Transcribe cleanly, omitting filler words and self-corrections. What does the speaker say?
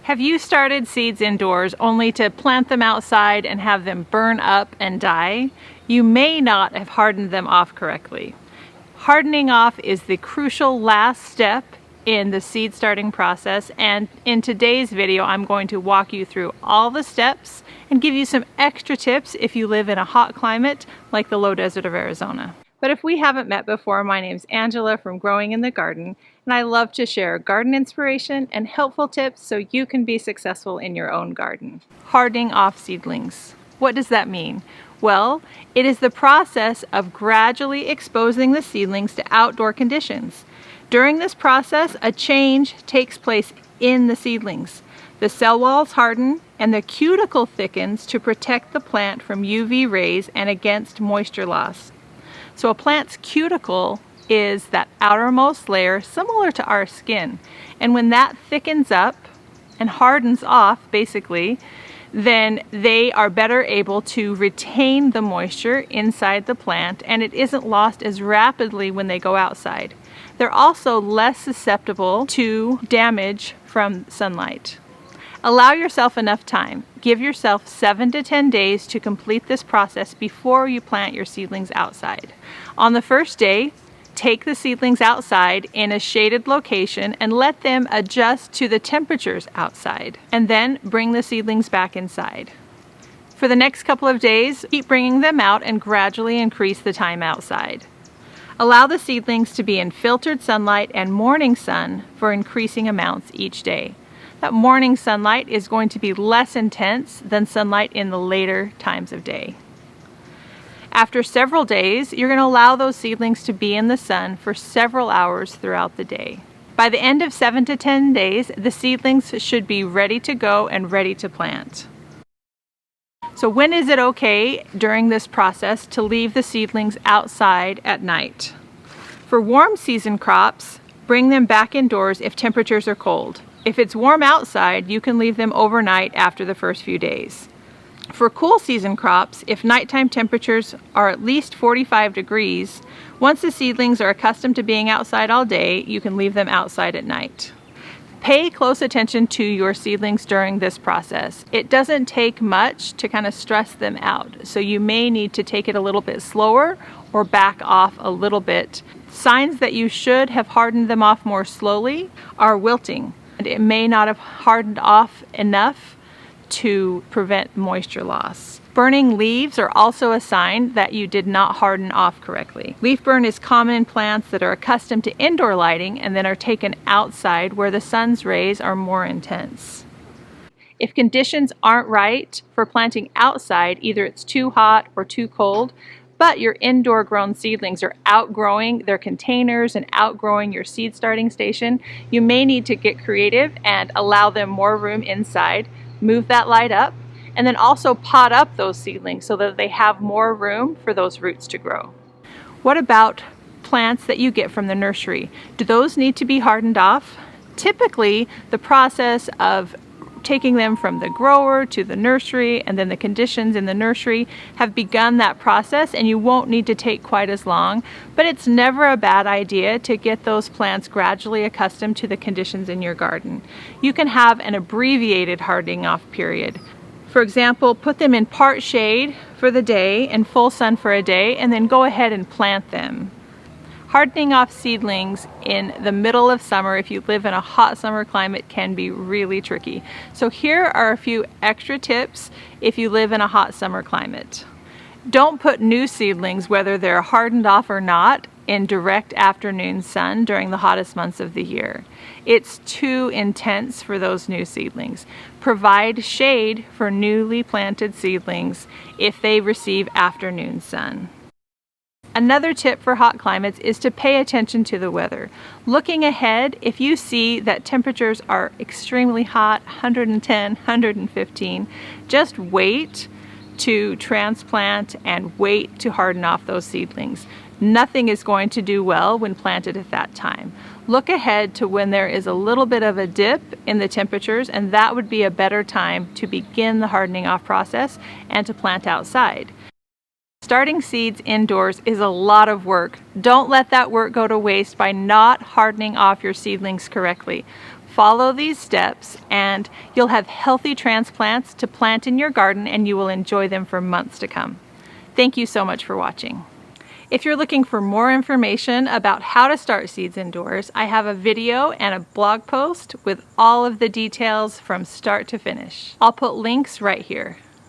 Have you started seeds indoors only to plant them outside and have them burn up and die? You may not have hardened them off correctly. Hardening off is the crucial last step in the seed starting process, and in today's video I'm going to walk you through all the steps and give you some extra tips if you live in a hot climate like the low desert of Arizona. But if we haven't met before, my name's Angela from Growing in the Garden, and I love to share garden inspiration and helpful tips so you can be successful in your own garden. Hardening off seedlings. What does that mean? Well, it is the process of gradually exposing the seedlings to outdoor conditions. During this process, a change takes place in the seedlings. The cell walls harden and the cuticle thickens to protect the plant from UV rays and against moisture loss. So a plant's cuticle is that outermost layer similar to our skin. And when that thickens up and hardens off, basically, then they are better able to retain the moisture inside the plant, and it isn't lost as rapidly when they go outside. They're also less susceptible to damage from sunlight. Allow yourself enough time. Give yourself 7 to 10 days to complete this process before you plant your seedlings outside. On the first day, take the seedlings outside in a shaded location and let them adjust to the temperatures outside, and then bring the seedlings back inside. For the next couple of days, keep bringing them out and gradually increase the time outside. Allow the seedlings to be in filtered sunlight and morning sun for increasing amounts each day. That morning sunlight is going to be less intense than sunlight in the later times of day. After several days, you're going to allow those seedlings to be in the sun for several hours throughout the day. By the end of 7 to 10 days, the seedlings should be ready to go and ready to plant. So when is it okay during this process to leave the seedlings outside at night? For warm season crops, bring them back indoors if temperatures are cold. If it's warm outside, you can leave them overnight after the first few days. For cool season crops, if nighttime temperatures are at least 45 degrees, once the seedlings are accustomed to being outside all day, you can leave them outside at night. Pay close attention to your seedlings during this process. It doesn't take much to kind of stress them out, so you may need to take it a little bit slower or back off a little bit. Signs that you should have hardened them off more slowly are wilting. And it may not have hardened off enough to prevent moisture loss. Burning leaves are also a sign that you did not harden off correctly. Leaf burn is common in plants that are accustomed to indoor lighting and then are taken outside where the sun's rays are more intense. If conditions aren't right for planting outside, either it's too hot or too cold, but your indoor grown seedlings are outgrowing their containers and outgrowing your seed starting station, you may need to get creative and allow them more room inside. Move that light up, and then also pot up those seedlings so that they have more room for those roots to grow. What about plants that you get from the nursery? Do those need to be hardened off? Typically, the process of taking them from the grower to the nursery and then the conditions in the nursery have begun that process, and you won't need to take quite as long, but it's never a bad idea to get those plants gradually accustomed to the conditions in your garden. You can have an abbreviated hardening off period. For example, put them in part shade for the day and full sun for a day, and then go ahead and plant them. Hardening off seedlings in the middle of summer, if you live in a hot summer climate, can be really tricky. So here are a few extra tips if you live in a hot summer climate. Don't put new seedlings, whether they're hardened off or not, in direct afternoon sun during the hottest months of the year. It's too intense for those new seedlings. Provide shade for newly planted seedlings if they receive afternoon sun. Another tip for hot climates is to pay attention to the weather. Looking ahead, if you see that temperatures are extremely hot, 110, 115, just wait to transplant and wait to harden off those seedlings. Nothing is going to do well when planted at that time. Look ahead to when there is a little bit of a dip in the temperatures, and that would be a better time to begin the hardening off process and to plant outside. Starting seeds indoors is a lot of work. Don't let that work go to waste by not hardening off your seedlings correctly. Follow these steps and you'll have healthy transplants to plant in your garden, and you will enjoy them for months to come. Thank you so much for watching. If you're looking for more information about how to start seeds indoors, I have a video and a blog post with all of the details from start to finish. I'll put links right here.